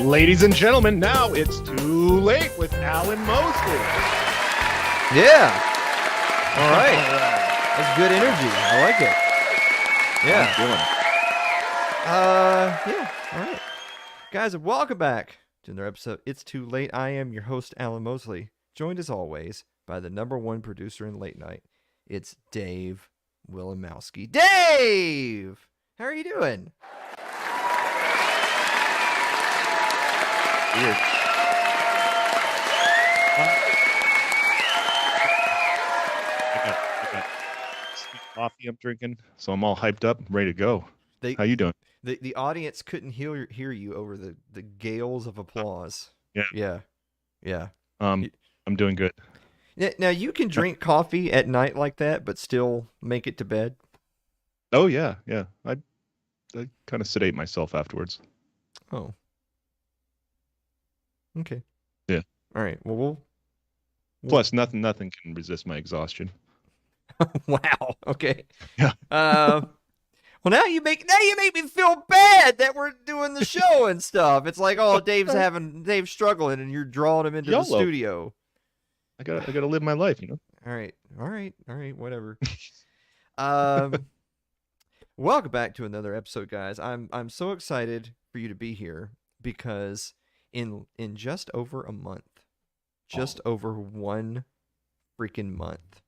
Ladies and gentlemen, now it's too late with Alan Mosley. Yeah. All right. That's good energy. I like it. Yeah. Yeah. All right. Guys, welcome back to another episode. It's Too Late. I am your host, Alan Mosley, joined as always by the #1 producer in late night. It's Dave Willimowski. Dave! How are you doing? Weird. I got sweet coffee I'm drinking, so I'm all hyped up, ready to go. How you doing? The audience couldn't hear you over the gales of applause. Yeah. I'm doing good. Now you can drink coffee at night like that, but still make it to bed. Oh yeah. I kind of sedate myself afterwards. Oh. Okay. Yeah. All right. Well, we'll Plus, nothing can resist my exhaustion. Wow. Okay. Yeah. Well, now you make me feel bad that we're doing the show and stuff. It's like, oh, Dave's struggling, and you're drawing him into the studio. I gotta live my life, you know. All right. Whatever. Um, welcome back to another episode, guys. I'm so excited for you to be here because in just over a month, just over 1 freaking month,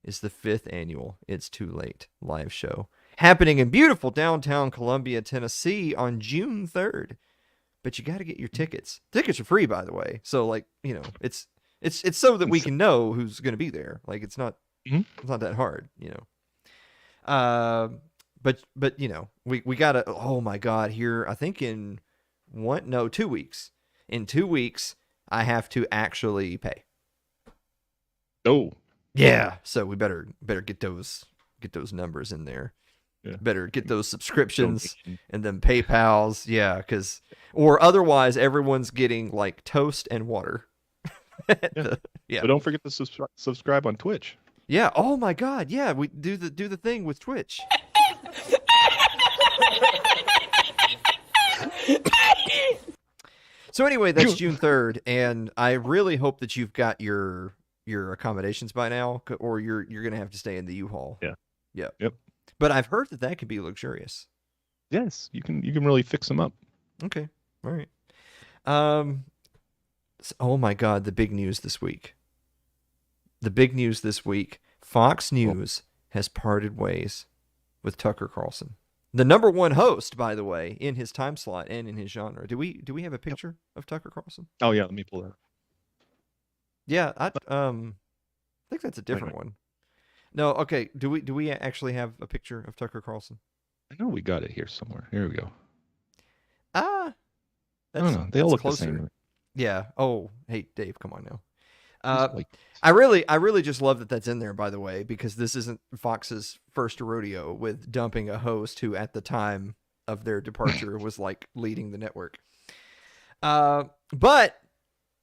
is the 5th annual It's Too Late live show happening in beautiful downtown Columbia, Tennessee on June 3rd. But you got to get your tickets. Tickets are free, by the way. So, like, you know, it's so that we can know who's going to be there. Like, it's not that hard, you know. But you know, we gotta. Oh my God! Here, I think in 2 weeks. In 2 weeks, I have to actually pay. Oh, yeah. So we better get those numbers in there. Yeah. Better get those subscriptions and then PayPal's. Yeah, or otherwise everyone's getting like toast and water. Yeah. But don't forget to subscribe on Twitch. Yeah. Oh my God. Yeah, we do the thing with Twitch. So anyway, that's June 3rd, and I really hope that you've got your accommodations by now, or you're gonna have to stay in the U-Haul. Yeah. Yeah. Yep. But I've heard that can be luxurious. Yes, you can really fix them up. Okay. All right. Oh my God, the big news this week. Fox News has parted ways with Tucker Carlson. The number 1 host, by the way, in his time slot and in his genre. Do we have a picture of Tucker Carlson? Oh yeah, let me pull that up. Yeah, I think that's a different one. No, okay. Do we actually have a picture of Tucker Carlson? I know we got it here somewhere. Here we go. That's, I don't know. They all look closer. the same. Yeah. Oh, hey, Dave, come on now. I really just love that that's in there, by the way, because this isn't Fox's first rodeo with dumping a host who, at the time of their departure, was like leading the network. But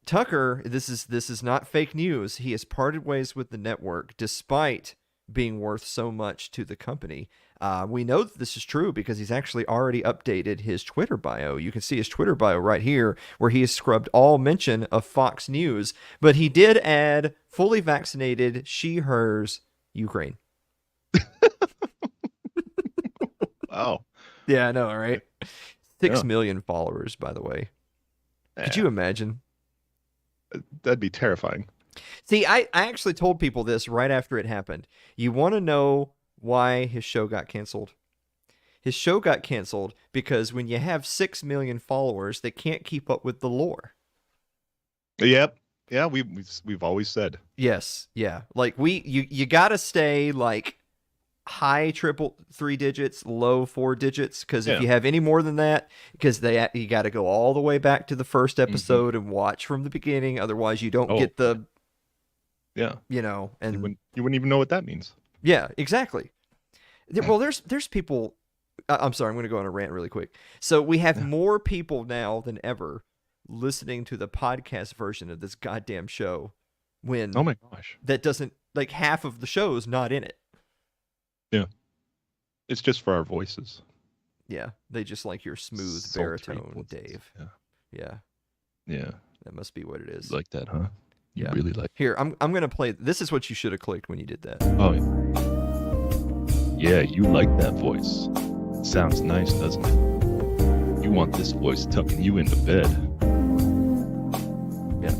Tucker, this is not fake news. He has parted ways with the network despite being worth so much to the company. We know that this is true because he's actually already updated his Twitter bio. You can see his Twitter bio right here, where he has scrubbed all mention of Fox News, but he did add fully vaccinated she/hers Ukraine. Wow. Yeah, I know, right? 6 million followers, by the way. Could you imagine? That'd be terrifying. See, I actually told people this right after it happened. You want to know why his show got canceled? His show got canceled because when you have 6 million followers, they can't keep up with the lore. Yep. Yeah, we've always said. Yes. Yeah. Like you got to stay like high 3 digits, low 4 digits, because if you have any more than that, because you got to go all the way back to the first episode and watch from the beginning. Otherwise, you don't get the. Yeah. You know, and you wouldn't even know what that means. Yeah, exactly. Well, there's people. I'm sorry, I'm going to go on a rant really quick. So we have more people now than ever listening to the podcast version of this goddamn show. When oh my gosh, that doesn't like half of the show's not in it. Yeah, it's just for our voices. Yeah, they just like your smooth baritone, Dave. Yeah. That must be what it is. You like that, huh? You really like. Here, I'm gonna play. This is what you should have clicked when you did that. Oh yeah, you like that voice. It sounds nice, doesn't it? You want this voice tucking you into bed. Yeah.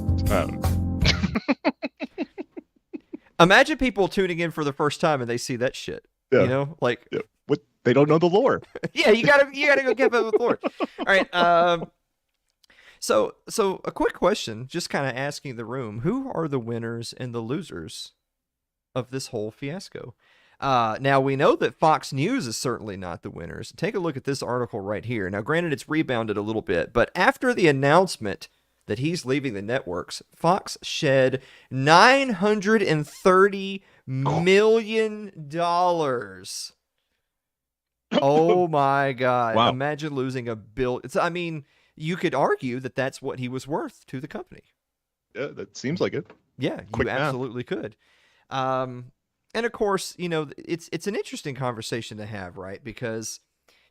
Imagine people tuning in for the first time and they see that shit. Yeah. You know, like what? They don't know the lore. Yeah, you gotta go get up with lore. All right. So a quick question, just kind of asking the room: who are the winners and the losers of this whole fiasco? Now we know that Fox News is certainly not the winners. Take a look at this article right here. Now, granted, it's rebounded a little bit, but after the announcement that he's leaving the networks, Fox shed $930 million. Oh my God. Wow. Imagine losing $1 billion. I mean, you could argue that that's what he was worth to the company. Yeah, that seems like it. Yeah, you absolutely could. And of course, you know, it's an interesting conversation to have, right? Because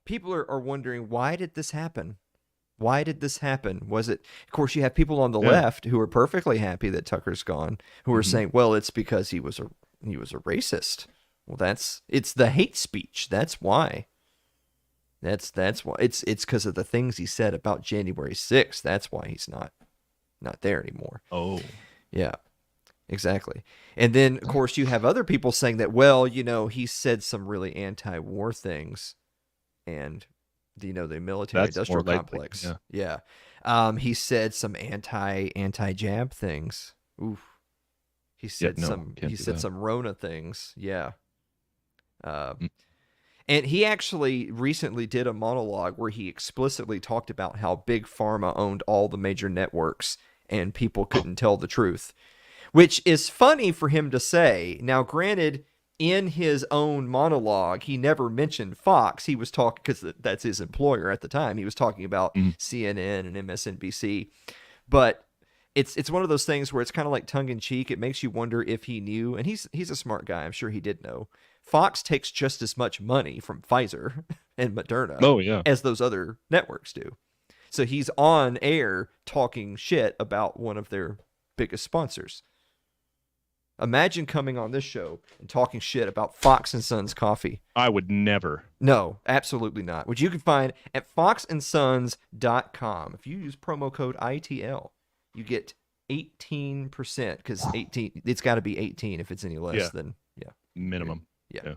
people are wondering, why did this happen? Why did this happen? Was it, of course, you have people on the left who are perfectly happy that Tucker's gone, who are saying, well, it's because he was a racist. Well, it's the hate speech. That's why. That's why it's because of the things he said about January 6th. That's why he's not there anymore. Oh. Yeah. Exactly. And then of course you have other people saying that, well, he said some really anti-war things, and the military industrial complex. Yeah. He said some anti-jab things. Oof. He said some Rona things. Yeah. And he actually recently did a monologue where he explicitly talked about how Big Pharma owned all the major networks and people couldn't tell the truth, which is funny for him to say. Now, granted, in his own monologue, he never mentioned Fox. He was talking, because that's his employer at the time. He was talking about CNN and MSNBC. But it's one of those things where it's kind of like tongue-in-cheek. It makes you wonder if he knew, and he's a smart guy. I'm sure he did know. Fox takes just as much money from Pfizer and Moderna as those other networks do. So he's on air talking shit about one of their biggest sponsors. Imagine coming on this show and talking shit about Fox & Sons coffee. I would never. No, absolutely not. Which you can find at foxandsons.com. If you use promo code ITL, you get 18%, because 18, it's got to be 18 if it's any less than, minimum. Yeah.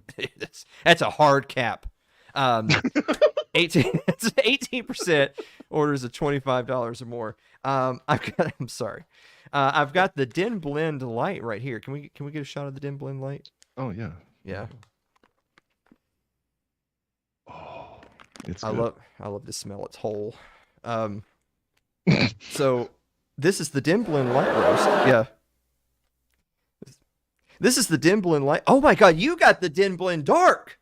That's a hard cap. 18% orders of $25 or more. I'm sorry. I've got the Den Blend Light right here. Can we get a shot of the Den Blend Light? Oh yeah. Yeah. Oh, it's I good. love to smell its whole. So this is the Den Blend Light roast. Yeah. This is the Den Blend Light. Oh my God, you got the Den Blend Dark.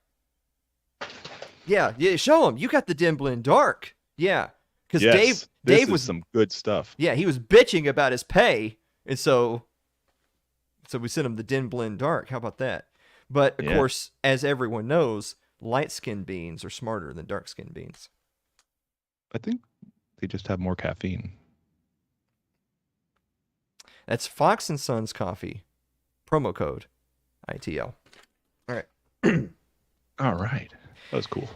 Yeah, show him. You got the Den Blend Dark. Yeah. Because Dave was some good stuff. Yeah, he was bitching about his pay, and so we sent him the Den Blend Dark. How about that? But of course, as everyone knows, light-skinned beans are smarter than dark-skinned beans. I think they just have more caffeine. That's Fox & Sons coffee. Promo code ITL. All right. All right. That was cool.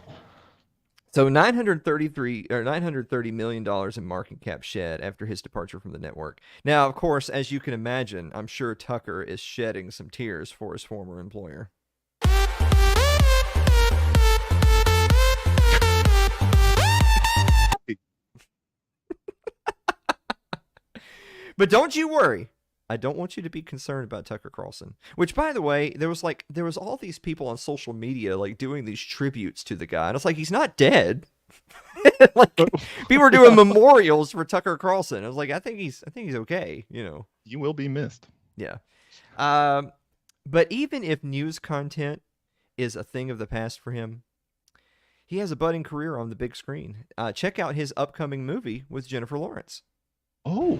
So $930 million in market cap shed after his departure from the network. Now, of course, as you can imagine, I'm sure Tucker is shedding some tears for his former employer. But don't you worry. I don't want you to be concerned about Tucker Carlson. Which, by the way, there was all these people on social media like doing these tributes to the guy, and it's like, he's not dead. Like, people were doing memorials for Tucker Carlson. I was like, I think he's okay. You will be missed. Yeah. But even if news content is a thing of the past for him, he has a budding career on the big screen. Check out his upcoming movie with Jennifer Lawrence. Oh.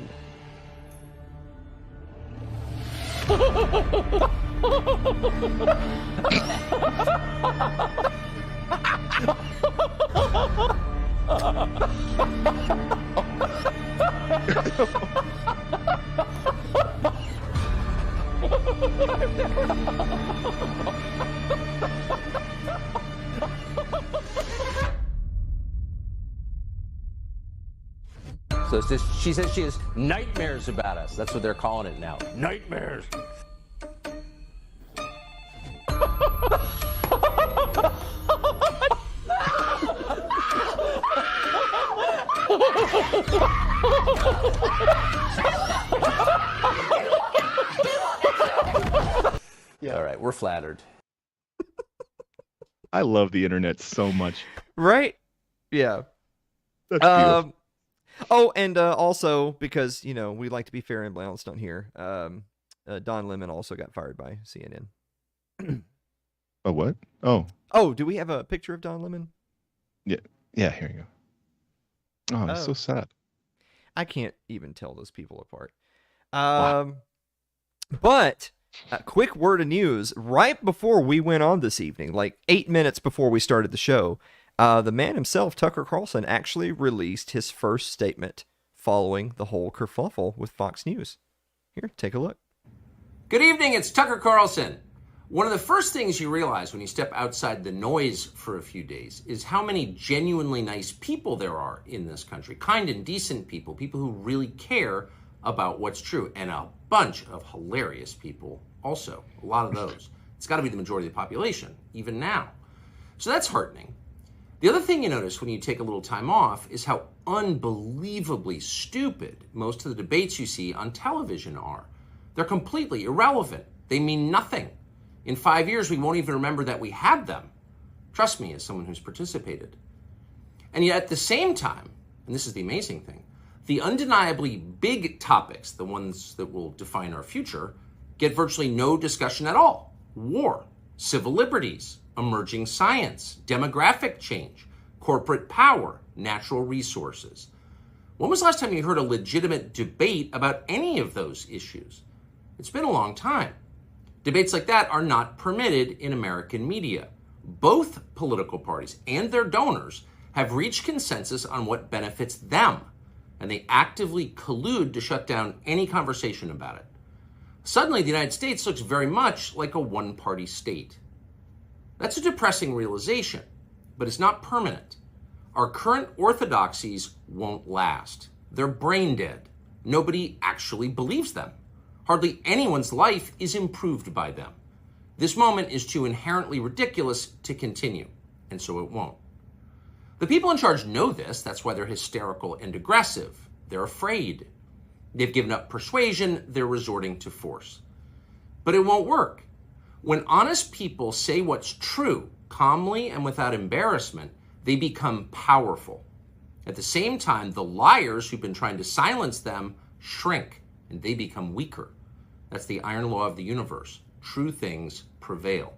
So it's just, she says she has nightmares about us. That's what they're calling it now. Nightmares. Yeah. All right, we're flattered. I love the internet so much. Right? Yeah. That's beautiful. Oh, and also, because, we like to be fair and balanced on here, Don Lemon also got fired by CNN. Oh, what? Oh. Oh, do we have a picture of Don Lemon? Yeah, here you go. Oh, it's so sad. I can't even tell those people apart. Wow. But a quick word of news. Right before we went on this evening, like 8 minutes before we started the show, the man himself, Tucker Carlson, actually released his first statement following the whole kerfuffle with Fox News. Here, take a look. Good evening, it's Tucker Carlson. One of the first things you realize when you step outside the noise for a few days is how many genuinely nice people there are in this country. Kind and decent people, people who really care about what's true, and a bunch of hilarious people also, a lot of those. It's got to be the majority of the population, even now. So that's heartening. The other thing you notice when you take a little time off is how unbelievably stupid most of the debates you see on television are. They're completely irrelevant. They mean nothing. In 5 years, we won't even remember that we had them. Trust me, as someone who's participated. And yet at the same time, and this is the amazing thing, the undeniably big topics, the ones that will define our future, get virtually no discussion at all. War, civil liberties, emerging science, demographic change, corporate power, natural resources. When was the last time you heard a legitimate debate about any of those issues? It's been a long time. Debates like that are not permitted in American media. Both political parties and their donors have reached consensus on what benefits them, and they actively collude to shut down any conversation about it. Suddenly, the United States looks very much like a one-party state. That's a depressing realization, but it's not permanent. Our current orthodoxies won't last. They're brain dead. Nobody actually believes them. Hardly anyone's life is improved by them. This moment is too inherently ridiculous to continue, and so it won't. The people in charge know this. That's why they're hysterical and aggressive. They're afraid. They've given up persuasion. They're resorting to force. But it won't work. When honest people say what's true, calmly and without embarrassment, they become powerful. At the same time, the liars who've been trying to silence them shrink, and they become weaker. That's the iron law of the universe. True things prevail.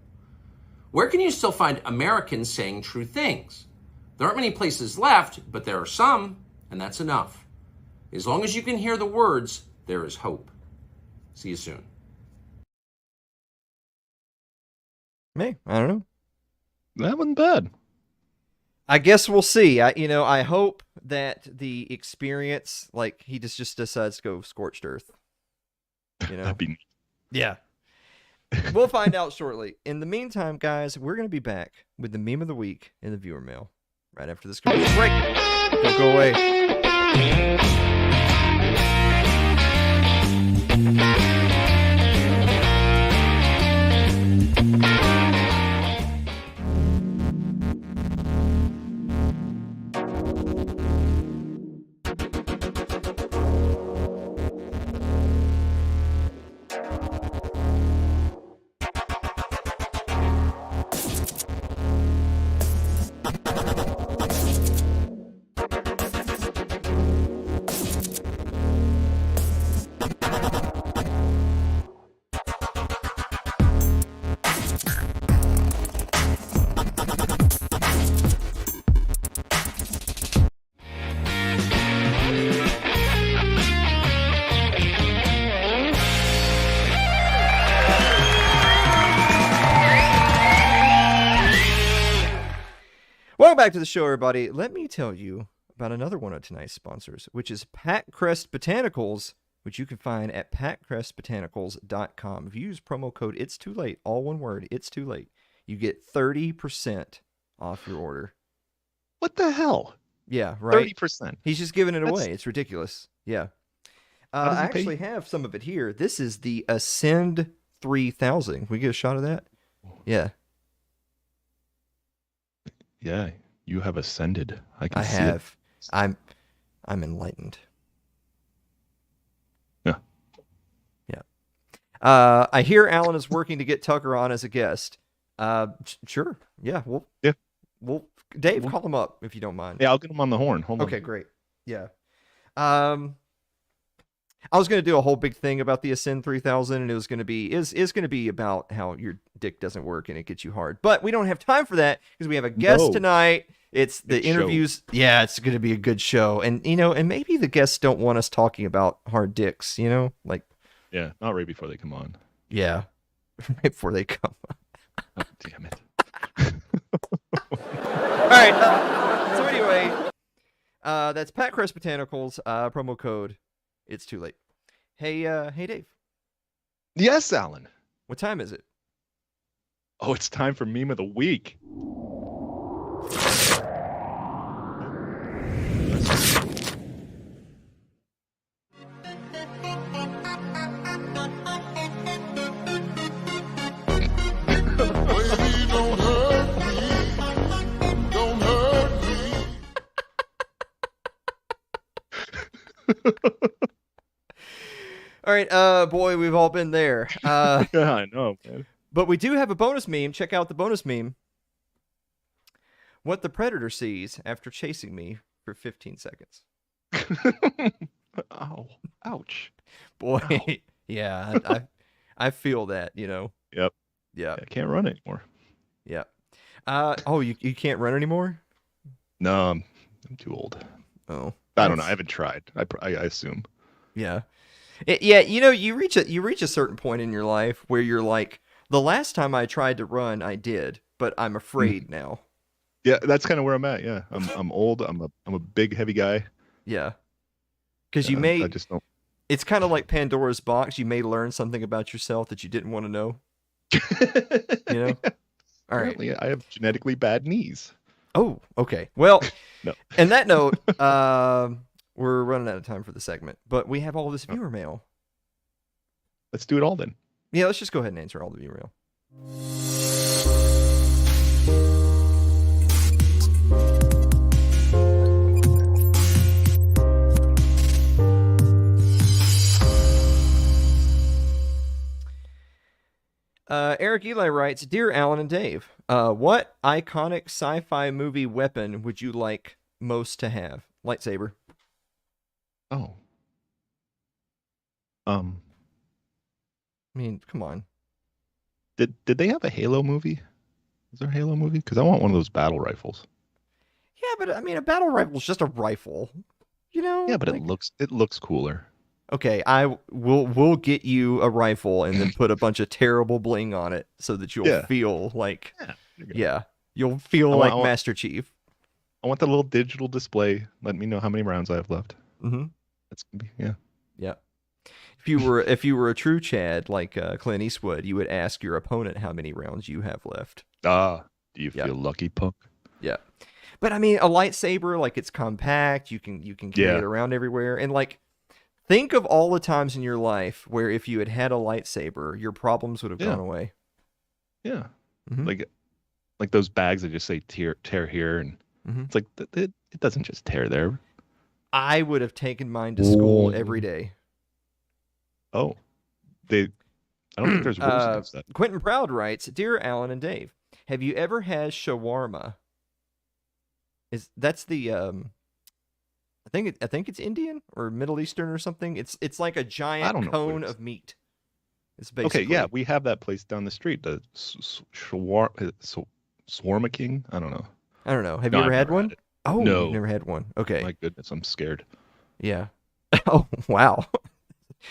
Where can you still find Americans saying true things? There aren't many places left, but there are some, and that's enough. As long as you can hear the words, there is hope. See you soon. Me, I don't know. That wasn't bad. I guess we'll see. I hope that the experience, like, he just decides to go scorched earth. That'd be neat. Yeah. We'll find out shortly. In the meantime, guys, we're going to be back with the meme of the week in the viewer mail right after this commercial break. Don't go away. Welcome back to the show, everybody. Let me tell you about another one of tonight's sponsors, which is Pat Crest Botanicals, which you can find at patcrestbotanicals.com. If you use promo code It's Too Late, all one word, It's Too Late, you get 30% off your order. What the hell? Yeah, right? 30%. He's just giving it away. It's ridiculous. Yeah. How does he I actually have some of it here. This is the Ascend 3000. Can we get a shot of that? Yeah. Yeah, you have ascended. I see have. it. I'm enlightened. Yeah. Yeah. I hear Alan is working to get Tucker on as a guest. Sure. Yeah. Well, Dave, call him up if you don't mind. Yeah, I'll get him on the horn. Hold on. Okay, great. Yeah. I was going to do a whole big thing about the Ascend 3000, and it was going to be is going to be about how your dick doesn't work and it gets you hard. But we don't have time for that because we have a guest tonight. It's the interviews. Show. Yeah, it's going to be a good show. And and maybe the guests don't want us talking about hard dicks, like yeah, not right before they come on. Yeah. Right before they come on. Oh, damn it. All right. So anyway, that's Pat Crest Botanicals, promo code It's Too Late. Hey Dave. Yes, Alan. What time is it? Oh, it's time for meme of the week. All right, boy, we've all been there. Yeah, I know, man. But we do have a bonus meme. Check out the bonus meme. What the predator sees after chasing me for 15 seconds. Ow. Ouch. Boy, Ow. yeah, I feel that, Yep. Yeah. I can't run anymore. Yeah. Oh, you can't run anymore? No, I'm too old. Oh. I don't know. I haven't tried. I assume. Yeah. Yeah, you reach a certain point in your life where you're like, the last time I tried to run, I did, but I'm afraid now. Yeah, that's kind of where I'm at. Yeah, I'm old. I'm a big, heavy guy. Yeah. Because I just don't. It's kind of like Pandora's box. You may learn something about yourself that you didn't want to know. All right. Apparently, I have genetically bad knees. Oh, okay. Well, No. And that note, we're running out of time for the segment, but we have all this viewer mail. Let's do it all then. Yeah, let's just go ahead and answer all the viewer mail. Eric Eli writes, Dear Alan and Dave, what iconic sci-fi movie weapon would you like most to have? Lightsaber. Oh. I mean, come on. Did they have a Halo movie? Is there a Halo movie? Because I want one of those battle rifles. Yeah, but I mean, a battle rifle is just a rifle. Yeah, but it looks cooler. Okay, we'll get you a rifle and then put a bunch of terrible bling on it so that you'll feel like you'll feel like Master Chief. I want the little digital display. Let me know how many rounds I have left. Mm-hmm. That's gonna be Yeah. If you were a true Chad like Clint Eastwood, you would ask your opponent how many rounds you have left. Do you feel lucky, punk? Yeah. But I mean, a lightsaber, like, it's compact. You can carry it around everywhere, and like, think of all the times in your life where if you had a lightsaber, your problems would have gone away. Yeah. Mm-hmm. Like those bags that just say tear here, and it's like it doesn't just tear there. I would have taken mine to school every day. Oh, I don't think there's rules against that. Quentin Proud writes, Dear Alan and Dave, have you ever had shawarma? That's the I think it's Indian or Middle Eastern or something. It's like a giant cone of meat. It's basically Okay. Yeah, we have that place down the street, the Shawarma King. I don't know. Have you ever had one? Oh, no. You've never had one. Okay. My goodness, I'm scared. Yeah. Oh, wow.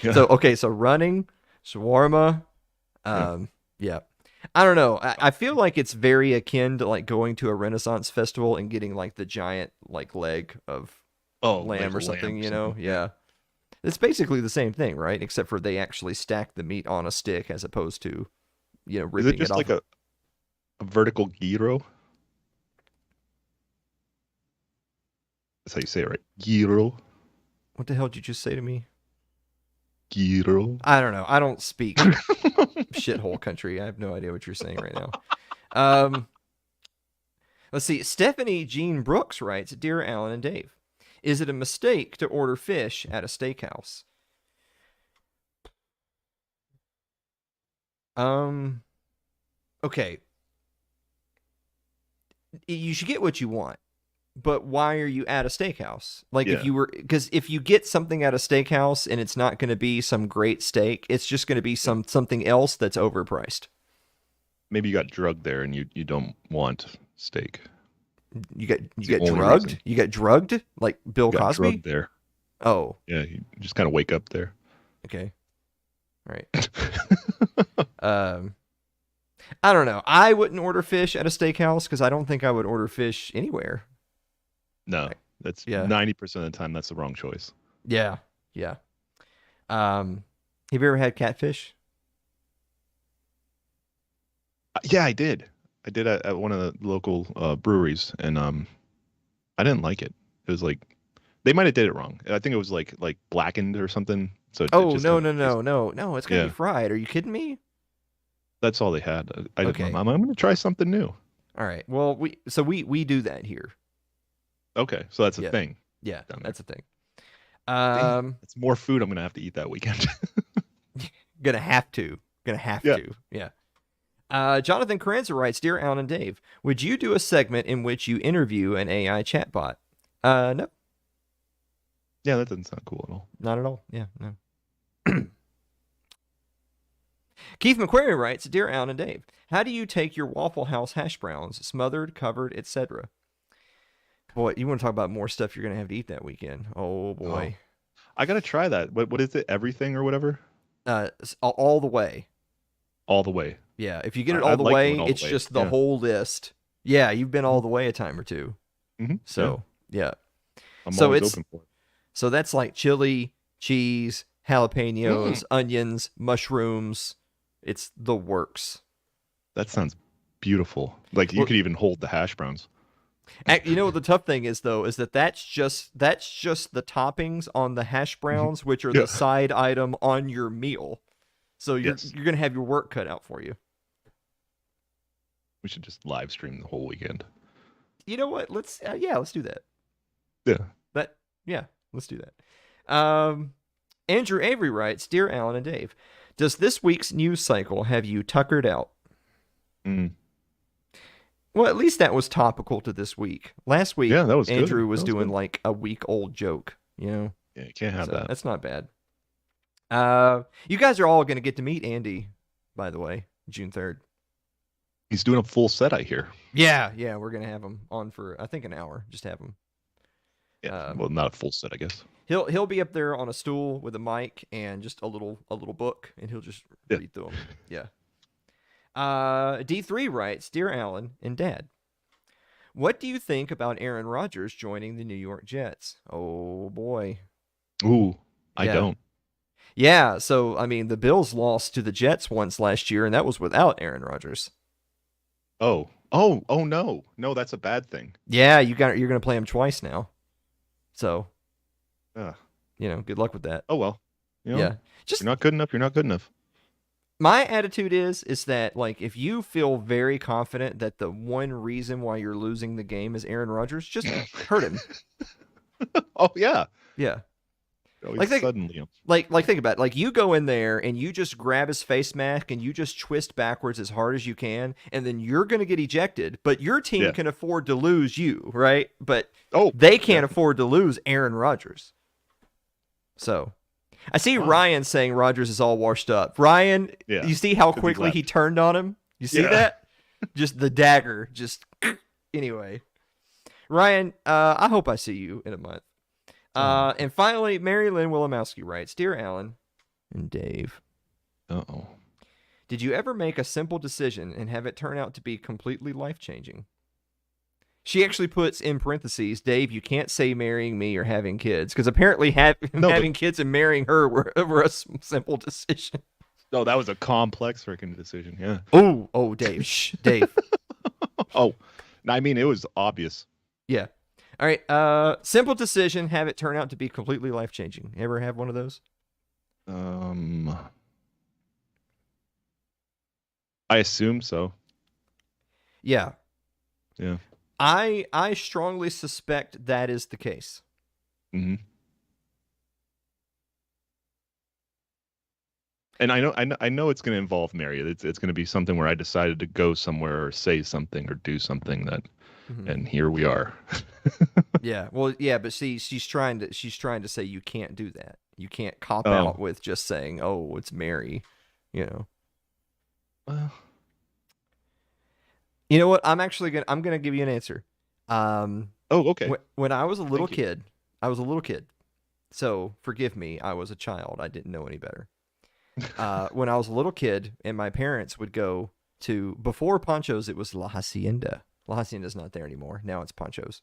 Yeah. So running, shawarma, yeah. I don't know. I feel like it's very akin to like going to a Renaissance festival and getting like the giant like leg of lamb or something, Yeah. It's basically the same thing, right? Except for they actually stack the meat on a stick as opposed to, ripping Is it just off. like a vertical gyro? That's how you say it, right? Gyro. What the hell did you just say to me? Gyro. I don't know. I don't speak shithole country. I have no idea what you're saying right now. Let's see. Stephanie Jean Brooks writes, Dear Alan and Dave, is it a mistake to order fish at a steakhouse? Okay. You should get what you want. But why are you at a steakhouse? Like, because if you get something at a steakhouse and it's not going to be some great steak, it's just going to be something else that's overpriced. Maybe you got drugged there and you don't want steak. You got drugged? Reason. You got drugged? Like Bill Cosby? Drugged there. Oh. Yeah, you just kind of wake up there. Okay. All right. I don't know. I wouldn't order fish at a steakhouse because I don't think I would order fish anywhere. No, that's 90% of the time that's the wrong choice. Yeah. Have you ever had catfish? Yeah, I did. I did at one of the local breweries, and I didn't like it. It was like they might have did it wrong. I think it was like blackened or something. So it Oh, just no, kind no, of no, no, no. It's gonna be yeah. fried. Are you kidding me? That's all they had. Okay. I'm going to try something new. All right. Well, we do that here. Okay, so that's a Yeah. thing. Yeah, Down there. that's a thing. Damn, it's more food I'm going to have to eat that weekend. Gonna have to. Yeah. Jonathan Carranza writes, Dear Alan and Dave, would you do a segment in which you interview an AI chatbot? No, Yeah, that doesn't sound cool at all. not at all. Yeah, no. Keith McQuarrie writes, Dear Alan and Dave, how do you take your Waffle House hash browns, smothered, covered, etc.? Boy, you want to talk about more stuff you're going to have to eat that weekend. Oh, boy. I got to try that. What is it? Everything or whatever? All the way. All the way. Yeah, if you get it I all the like way, going all the it's way. just the Yeah. whole list. Yeah, you've been all the way a time or two. Mm-hmm. So, yeah. I'm So always it's- open for it. So that's like chili, cheese, jalapenos, onions, mushrooms. It's the works. That sounds beautiful. Like you Well- could even hold the hash browns. You know what the tough thing is though, is that's just the toppings on the hash browns, which are Yeah. the side item on your meal. So you're Yes. gonna have your work cut out for you. We should just live stream the whole weekend. You know what? Let's do that. Yeah. Let's do that. Andrew Avery writes, Dear Alan and Dave, does this week's news cycle have you tuckered out? Mm. Well, at least that was topical to this week. Last week, Yeah, that was good. Andrew was That was doing good. like a week-old joke, you know? Yeah, you can't have So that. that's not bad. You guys are all going to get to meet Andy, by the way, June 3rd. He's doing a full set, I hear. Yeah, we're going to have him on for, I think, an hour. Just have him. Yeah. Well, not a full set, I guess. He'll be up there on a stool with a mic and just a little book, and he'll just Yeah. read through them. Yeah. D3 writes, Dear Alan and Dad, what do you think about Aaron Rodgers joining the New York Jets? Oh boy. Ooh, I Yeah. don't. Yeah, so I mean the Bills lost to the Jets once last year, and that was without Aaron Rodgers. Oh no. No, that's a bad thing. Yeah, you're gonna play him twice now. So, Ugh. good luck with that. Oh well. You know, Yeah. Just you're not good enough, you're not good enough. my attitude is that like if you feel very confident that the one reason why you're losing the game is Aaron Rodgers, just hurt him. Oh yeah. Yeah. Always Like they- suddenly. Like think about it. Like you go in there and you just grab his face mask and you just twist backwards as hard as you can, and then you're gonna get ejected. But your team Yeah. can afford to lose you, right? But Oh, they can't afford to lose Aaron Rodgers. So I see Ryan saying Rodgers is all washed up. Ryan, Yeah, you see how 'cause he quickly he left. turned on him? You see Yeah. that? Just the dagger. Just anyway. Ryan, I hope I see you in a month. And finally, Mary Lynn Willimowski writes, Dear Alan and Dave, Uh-oh. did you ever make a simple decision and have it turn out to be completely life-changing? She actually puts in parentheses, Dave, you can't say marrying me or having kids, because apparently having kids and marrying her were a simple decision. No, that was a complex freaking decision. Yeah. Oh, Dave, shh, Dave. Oh, I mean, it was obvious. Yeah. All right. Simple decision, have it turn out to be completely life-changing. Ever have one of those? I assume so. Yeah. Yeah. I strongly suspect that is the case. Mm-hmm. And I know it's going to involve Mary. It's going to be something where I decided to go somewhere or say something or do something that, and here we are. Yeah. Well, yeah, but see, she's trying to say you can't do that. You can't cop out with just saying, "Oh, it's Mary," you know. Well, you know what? I'm gonna give you an answer. oh, okay. When I was a little Thank you. kid, so forgive me. I was a child. I didn't know any better. When I was a little kid, and my parents would go to, before Pancho's, it was La Hacienda. La Hacienda's not there anymore. Now it's Pancho's.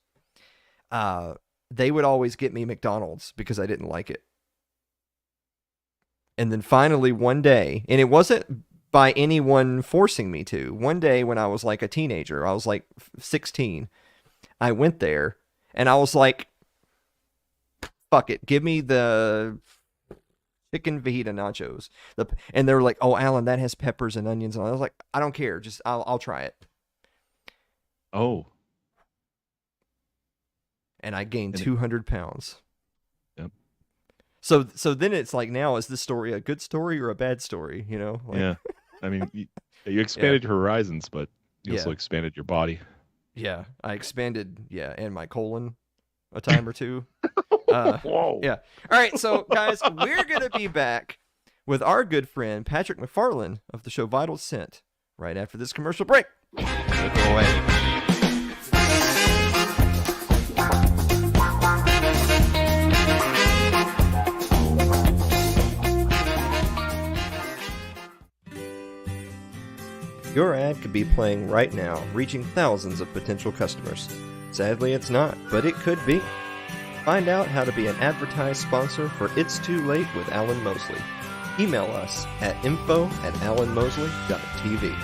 They would always get me McDonald's because I didn't like it. And then finally one day, and it wasn't by anyone forcing me to. One day when I was like a teenager, I was like 16, I went there and I was like, fuck it, give me the chicken fajita nachos. And they were like, oh, Alan, that has peppers and onions. And I was like, I don't care, just I'll try it. Oh. And I gained 200 pounds. Yep. So then it's like, now, is this story a good story or a bad story? You know? Like, yeah. I mean, you expanded your horizons, but you also expanded your body. Yeah, I expanded, and my colon a time or two. Whoa. Yeah. All right, so guys, we're going to be back with our good friend Patrick Macfarlane of the show Vital Dissent right after this commercial break. Go away. Your ad could be playing right now, reaching thousands of potential customers. Sadly, it's not, but it could be. Find out how to be an advertised sponsor for It's Too Late with Alan Mosley. Email us at info@alanmosley.tv.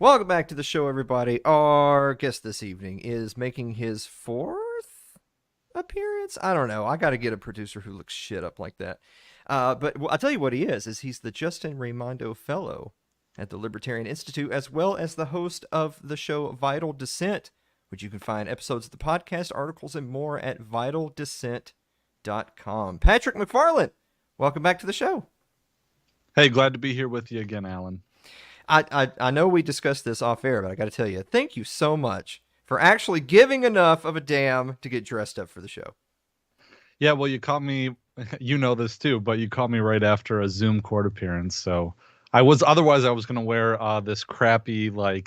Welcome back to the show, everybody. Our guest this evening is making his 4th appearance? I don't know. I got to get a producer who looks shit up like that. But I'll tell you what he is he's the Justin Raimondo Fellow at the Libertarian Institute, as well as the host of the show Vital Dissent, which you can find episodes of the podcast, articles, and more at vitaldissent.com. Patrick Macfarlane, welcome back to the show. Hey, glad to be here with you again, Alan. I know we discussed this off air, but I got to tell you, thank you so much for actually giving enough of a damn to get dressed up for the show. Yeah, well, you caught me, you know this too, but you caught me right after a Zoom court appearance. So otherwise I was going to wear this crappy, I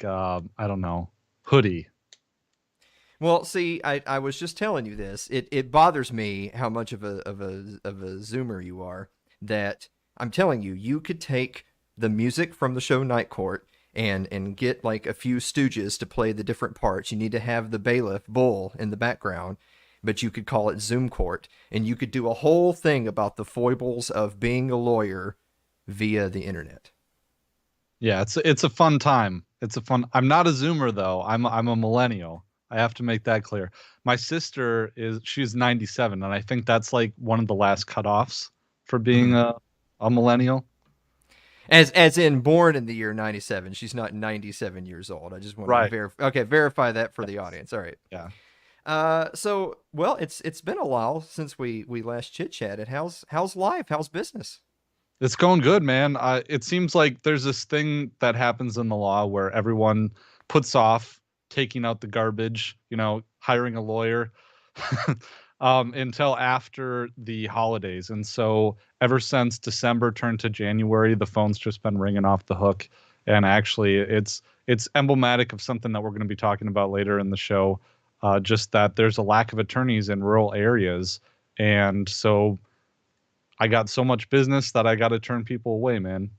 don't know, hoodie. Well, see, I was just telling you this. It bothers me how much of a Zoomer you are, that I'm telling you, you could take the music from the show Night Court and get like a few stooges to play the different parts. You need to have the bailiff bull in the background, but you could call it Zoom Court, and you could do a whole thing about the foibles of being a lawyer via the internet. Yeah, it's a fun time. I'm not a Zoomer though. I'm a millennial. I have to make that clear. My sister she's 97, and I think that's like one of the last cutoffs for being a millennial. As in born in the year 97. She's not 97 years old. I just want to verify that for the audience. All right. Yeah. So, well, it's been a while since we last chit-chatted. How's life? How's business? It's going good, man. It seems like there's this thing that happens in the law where everyone puts off taking out the garbage, hiring a lawyer, until after the holidays. And so ever since December turned to January, the phone's just been ringing off the hook. And actually it's emblematic of something that we're going to be talking about later in the show. Just that there's a lack of attorneys in rural areas. And so I got so much business that I got to turn people away, man.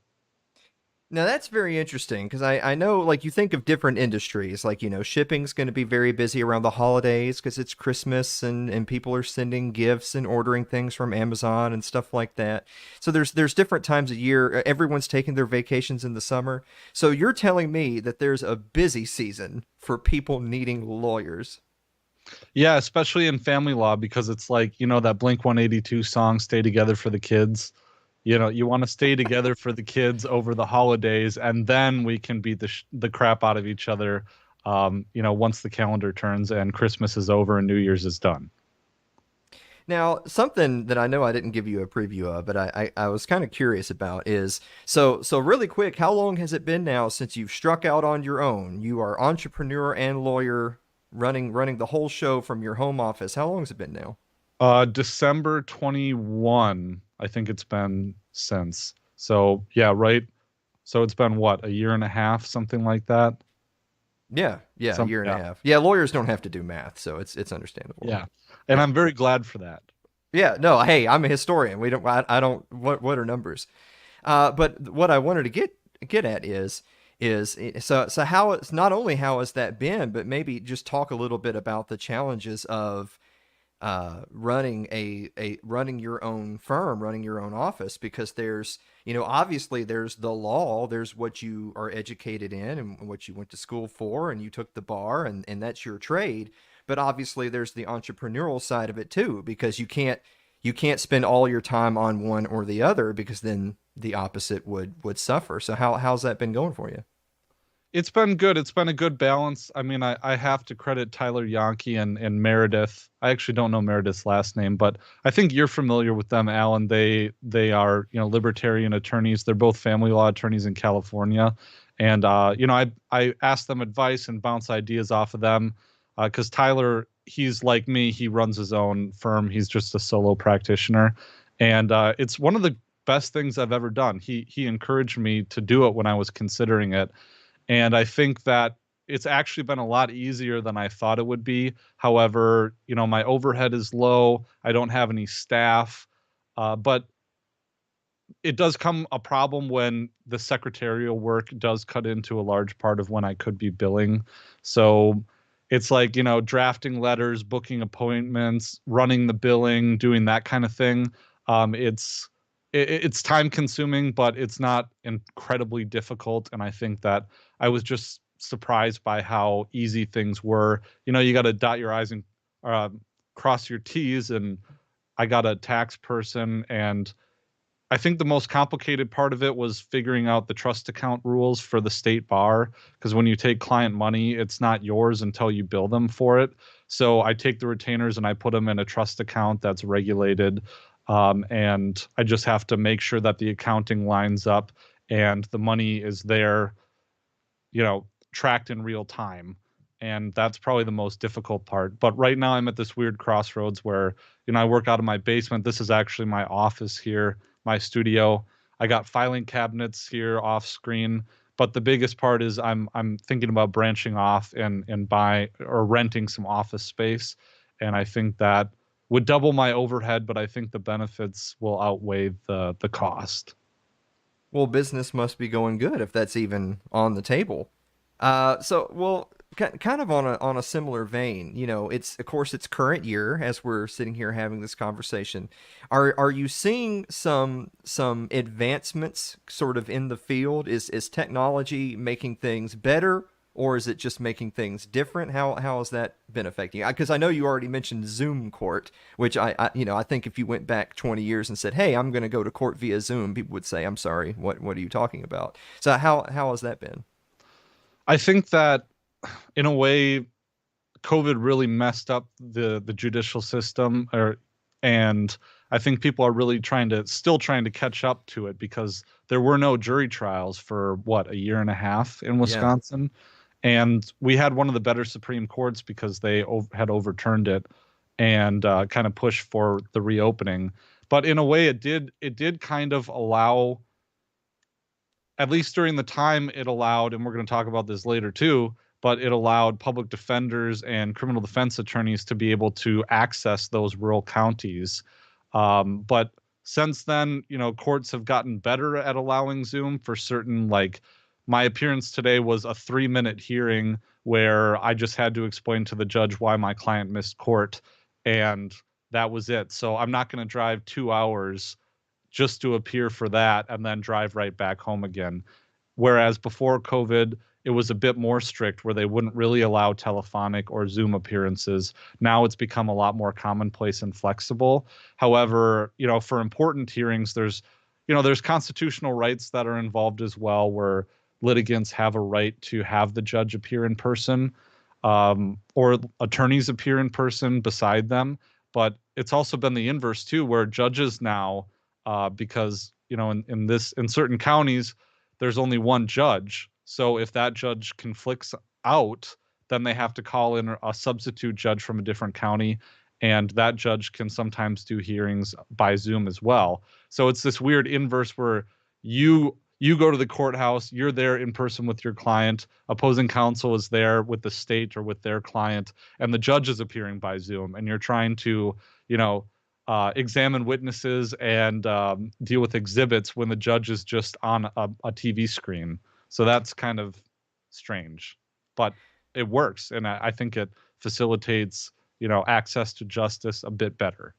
Now, that's very interesting, because I know, like, you think of different industries, like, shipping's going to be very busy around the holidays because it's Christmas and people are sending gifts and ordering things from Amazon and stuff like that. So there's different times of year. Everyone's taking their vacations in the summer. So you're telling me that there's a busy season for people needing lawyers. Yeah, especially in family law, because it's like, that Blink-182 song, Stay Together for the Kids. You want to stay together for the kids over the holidays, and then we can beat the crap out of each other, once the calendar turns and Christmas is over and New Year's is done. Now, something that I know I didn't give you a preview of, but I was kind of curious about is, so really quick, how long has it been now since you've struck out on your own? You are entrepreneur and lawyer, running the whole show from your home office. How long has it been now? December 21, I think it's been since. So yeah, right. So it's been what, a year and a half, something like that. Yeah, a year and a half. Yeah, lawyers don't have to do math, so it's understandable. Yeah, and I'm very glad for that. Yeah, no, hey, I'm a historian. I don't. What are numbers? But what I wanted to get at is so how it's not only how has that been, but maybe just talk a little bit about the challenges of running running your own firm, running your own office, because there's, obviously there's the law, there's what you are educated in and what you went to school for, and you took the bar, and that's your trade. But obviously there's the entrepreneurial side of it too, because you can't spend all your time on one or the other, because then the opposite would suffer. So how's that been going for you? It's been good. It's been a good balance. I mean, I have to credit Tyler Yonke and Meredith. I actually don't know Meredith's last name, but I think you're familiar with them, Alan. They are, libertarian attorneys. They're both family law attorneys in California. And, I asked them advice and bounce ideas off of them, because Tyler, he's like me. He runs his own firm. He's just a solo practitioner. And it's one of the best things I've ever done. He encouraged me to do it when I was considering it. And I think that it's actually been a lot easier than I thought it would be. However, my overhead is low. I don't have any staff. But it does come a problem when the secretarial work does cut into a large part of when I could be billing. So it's like, drafting letters, booking appointments, running the billing, doing that kind of thing. It's time consuming, but it's not incredibly difficult. And I think that I was just surprised by how easy things were. You got to dot your I's and cross your T's. And I got a tax person. And I think the most complicated part of it was figuring out the trust account rules for the state bar. Because when you take client money, it's not yours until you bill them for it. So I take the retainers and I put them in a trust account that's regulated. And I just have to make sure that the accounting lines up and the money is there, tracked in real time. And that's probably the most difficult part. But right now I'm at this weird crossroads where, I work out of my basement. This is actually my office here, my studio. I got filing cabinets here off screen. But the biggest part is I'm thinking about branching off and buy or renting some office space. And I think that would double my overhead, but I think the benefits will outweigh the cost. Well, business must be going good if that's even on the table. Kind of on a similar vein, it's, of course, it's current year as we're sitting here having this conversation. Are you seeing some advancements sort of in the field? Is technology making things better, or is it just making things different? How has that been affecting you? Because I know you already mentioned Zoom court, which I think if you went back 20 years and said, "Hey, I'm going to go to court via Zoom," people would say, "I'm sorry, what are you talking about?" So how has that been? I think that in a way, COVID really messed up the judicial system, and I think people are really still trying to catch up to it, because there were no jury trials for a year and a half in Wisconsin. Yeah. And we had one of the better Supreme Courts because they had overturned it and kind of pushed for the reopening. But in a way, it did kind of allow, at least during the time it allowed, and we're going to talk about this later too, but it allowed public defenders and criminal defense attorneys to be able to access those rural counties. But since then, courts have gotten better at allowing Zoom for certain, like, my appearance today was a 3-minute hearing where I just had to explain to the judge why my client missed court, and that was it. So I'm not going to drive 2 hours just to appear for that and then drive right back home again. Whereas before COVID, it was a bit more strict where they wouldn't really allow telephonic or Zoom appearances. Now it's become a lot more commonplace and flexible. However, for important hearings, there's constitutional rights that are involved as well, where litigants have a right to have the judge appear in person, or attorneys appear in person beside them. But it's also been the inverse too, where judges now, because in certain counties, there's only one judge. So if that judge conflicts out, then they have to call in a substitute judge from a different county, and that judge can sometimes do hearings by Zoom as well. So it's this weird inverse where you go to the courthouse, you're there in person with your client, opposing counsel is there with the state or with their client, and the judge is appearing by Zoom, and you're trying to, examine witnesses and deal with exhibits when the judge is just on a TV screen. So that's kind of strange, but it works, and I think it facilitates, access to justice a bit better.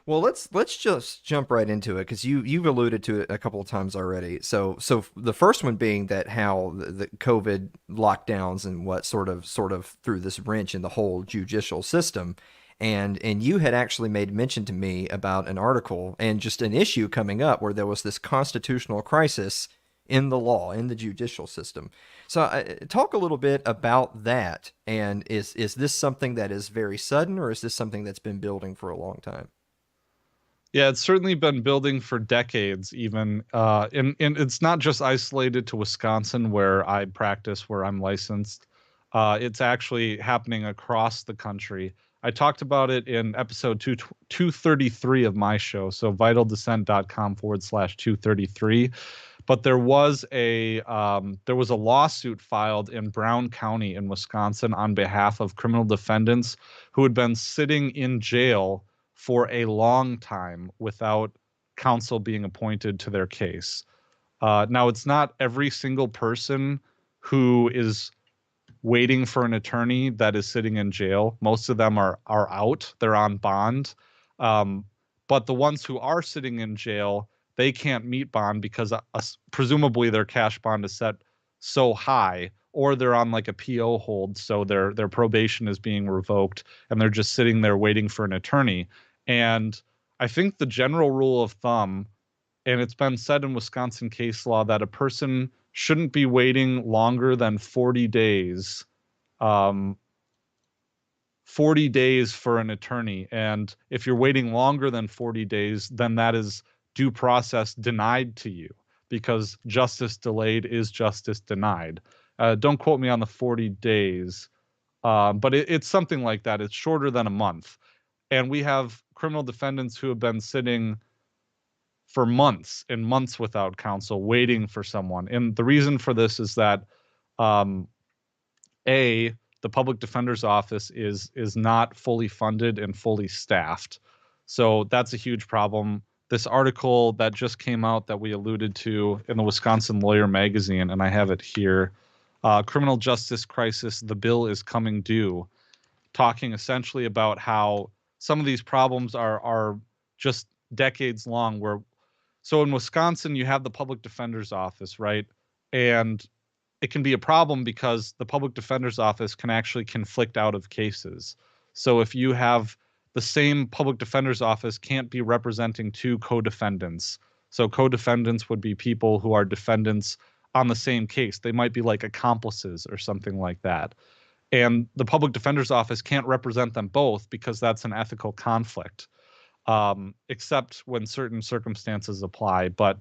Well, let's just jump right into it because you've alluded to it a couple of times already. So the first one being that how the COVID lockdowns and what sort of threw this wrench in the whole judicial system, and you had actually made mention to me about an article and just an issue coming up where there was this constitutional crisis in the law, in the judicial system. So talk a little bit about that. And is this something that is very sudden, or is this something that's been building for a long time? Yeah, it's certainly been building for decades, even. And it's not just isolated to Wisconsin, where I practice, where I'm licensed. It's actually happening across the country. I talked about it in episode 233 of my show, so vitaldissent.com/233. But there was a lawsuit filed in Brown County in Wisconsin on behalf of criminal defendants who had been sitting in jail for a long time without counsel being appointed to their case. Now, it's not every single person who is waiting for an attorney that is sitting in jail. Most of them are out. They're on bond. But the ones who are sitting in jail, they can't meet bond because presumably their cash bond is set so high, or they're on like a PO hold, so their probation is being revoked and they're just sitting there waiting for an attorney. And I think the general rule of thumb, and it's been said in Wisconsin case law, that a person shouldn't be waiting longer than 40 days, 40 days for an attorney. And if you're waiting longer than 40 days, then that is due process denied to you, because justice delayed is justice denied. Don't quote me on the 40 days, but it's something like that. It's shorter than a month. And we have criminal defendants who have been sitting for months and months without counsel, waiting for someone. And the reason for this is that, the public defender's office is not fully funded and fully staffed. So that's a huge problem. This article that just came out that we alluded to in the Wisconsin Lawyer magazine, and I have it here, Criminal Justice Crisis, the Bill is Coming Due, talking essentially about how some of these problems are just decades long. So in Wisconsin, you have the public defender's office, right? And it can be a problem because the public defender's office can actually conflict out of cases. So if you have the same public defender's office can't be representing two co-defendants. So co-defendants would be people who are defendants on the same case. They might be like accomplices or something like that. And the public defender's office can't represent them both because that's an ethical conflict, except when certain circumstances apply. But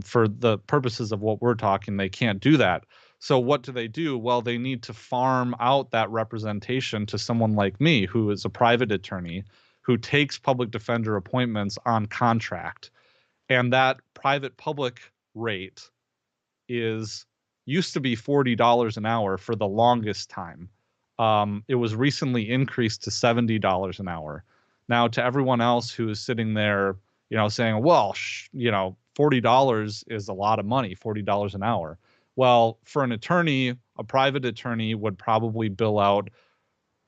for the purposes of what we're talking, they can't do that. So what do? Well, they need to farm out that representation to someone like me, who is a private attorney, who takes public defender appointments on contract. And that private public rate used to be $40 an hour for the longest time. It was recently increased to $70 an hour. Now, to everyone else who is sitting there, saying, well, $40 is a lot of money, $40 an hour. Well, for an attorney, a private attorney would probably bill out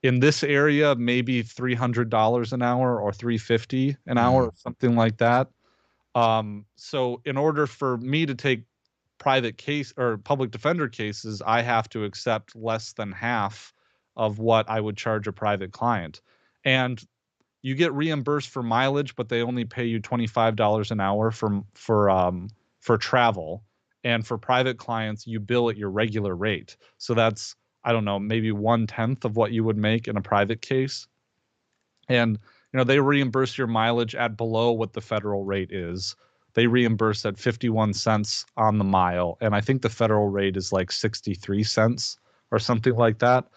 in this area, maybe $300 an hour or $350 an hour, or something like that. So in order for me to take private case or public defender cases, I have to accept less than half of what I would charge a private client. And you get reimbursed for mileage, but they only pay you $25 an hour for travel. And for private clients, you bill at your regular rate. So that's, I don't know, maybe 1/10 of what you would make in a private case. And, they reimburse your mileage at below what the federal rate is. They reimburse at 51 cents on the mile. And I think the federal rate is like 63 cents or something like that.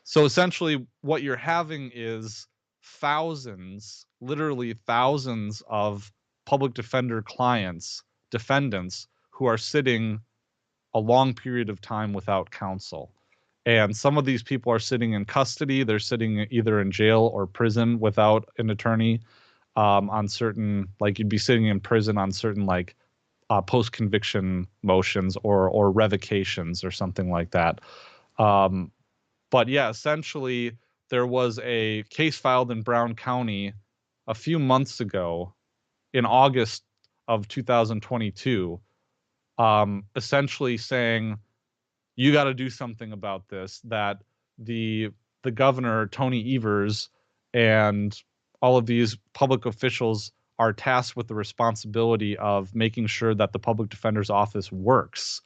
So essentially what you're having is thousands, literally thousands of public defender defendants who are sitting a long period of time without counsel. And some of these people are sitting in custody. They're sitting either in jail or prison without an attorney, on certain, like you'd be sitting in prison on certain like post-conviction motions or revocations or something like that. But yeah, essentially there was a case filed in Brown County a few months ago in August of 2022, essentially saying you got to do something about this, that the governor, Tony Evers, and all of these public officials are tasked with the responsibility of making sure that the public defender's office works.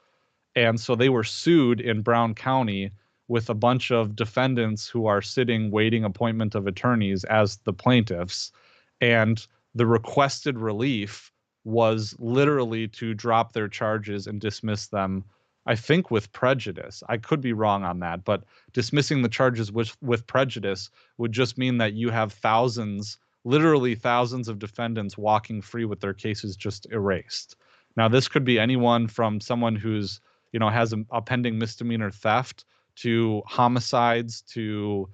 And so they were sued in Brown County with a bunch of defendants who are sitting waiting appointment of attorneys as the plaintiffs. And the requested relief was literally to drop their charges and dismiss them, I think, with prejudice. I could be wrong on that, but dismissing the charges with prejudice would just mean that you have thousands, literally thousands of defendants walking free with their cases just erased. Now, this could be anyone from someone who's, has a pending misdemeanor theft to homicides to,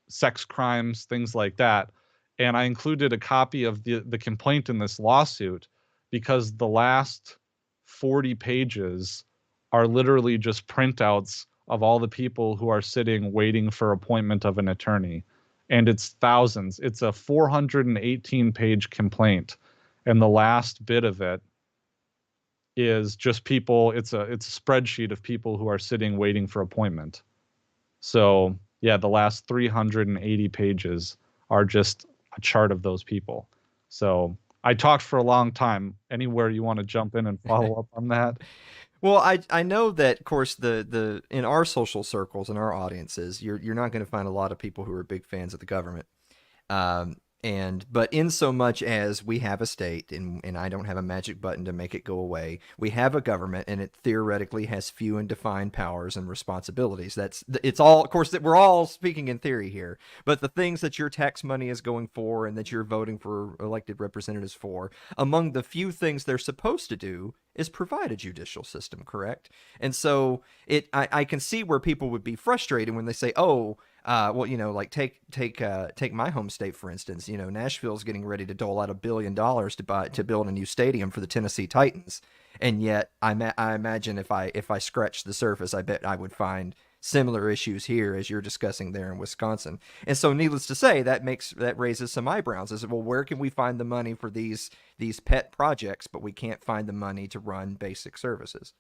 sex crimes, things like that. And I included a copy of the complaint in this lawsuit because the last 40 pages are literally just printouts of all the people who are sitting waiting for appointment of an attorney. And it's thousands. It's a 418-page complaint. And the last bit of it is just people. It's a spreadsheet of people who are sitting waiting for appointment. So yeah, the last 380 pages are just a chart of those people. So I talked for a long time. Anywhere you want to jump in and follow up on that? Well, I know that, of course, the in our social circles and our audiences, you're not going to find a lot of people who are big fans of the government. But in so much as we have a state, and I don't have a magic button to make it go away, we have a government, and it theoretically has few and defined powers and responsibilities. It's all, of course, that we're all speaking in theory here, but the things that your tax money is going for and that you're voting for elected representatives for, among the few things they're supposed to do is provide a judicial system, correct? And so I can see where people would be frustrated when they say, oh, well, like take my home state, for instance. Nashville's getting ready to dole out $1 billion to build a new stadium for the Tennessee Titans, and yet I imagine if I scratch the surface, I bet I would find similar issues here as you're discussing there in Wisconsin. And so, needless to say, that raises some eyebrows. Is, well, where can we find the money for these pet projects, but we can't find the money to run basic services?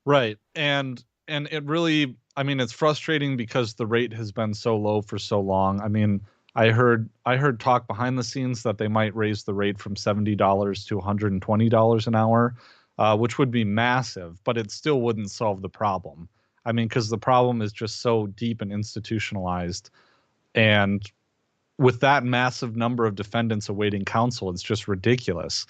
Right, and it really, I mean, it's frustrating because the rate has been so low for so long. I mean, I heard talk behind the scenes that they might raise the rate from $70 to $120 an hour, which would be massive, but it still wouldn't solve the problem. I mean, because the problem is just so deep and institutionalized, and with that massive number of defendants awaiting counsel, it's just ridiculous.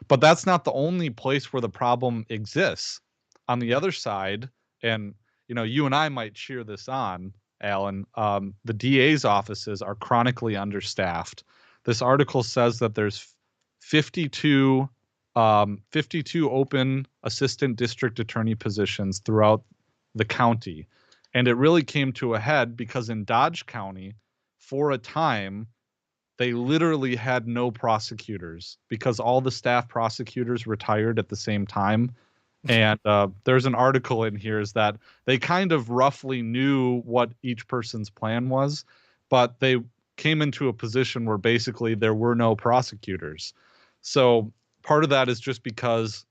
But that's not the only place where the problem exists. On the other side, and you and I might cheer this on, Alan, the DA's offices are chronically understaffed. This article says that there's 52 open assistant district attorney positions throughout the county. And it really came to a head because in Dodge County, for a time, they literally had no prosecutors because all the staff prosecutors retired at the same time. And there's an article in here is that they kind of roughly knew what each person's plan was, but they came into a position where basically there were no prosecutors. So part of that is just because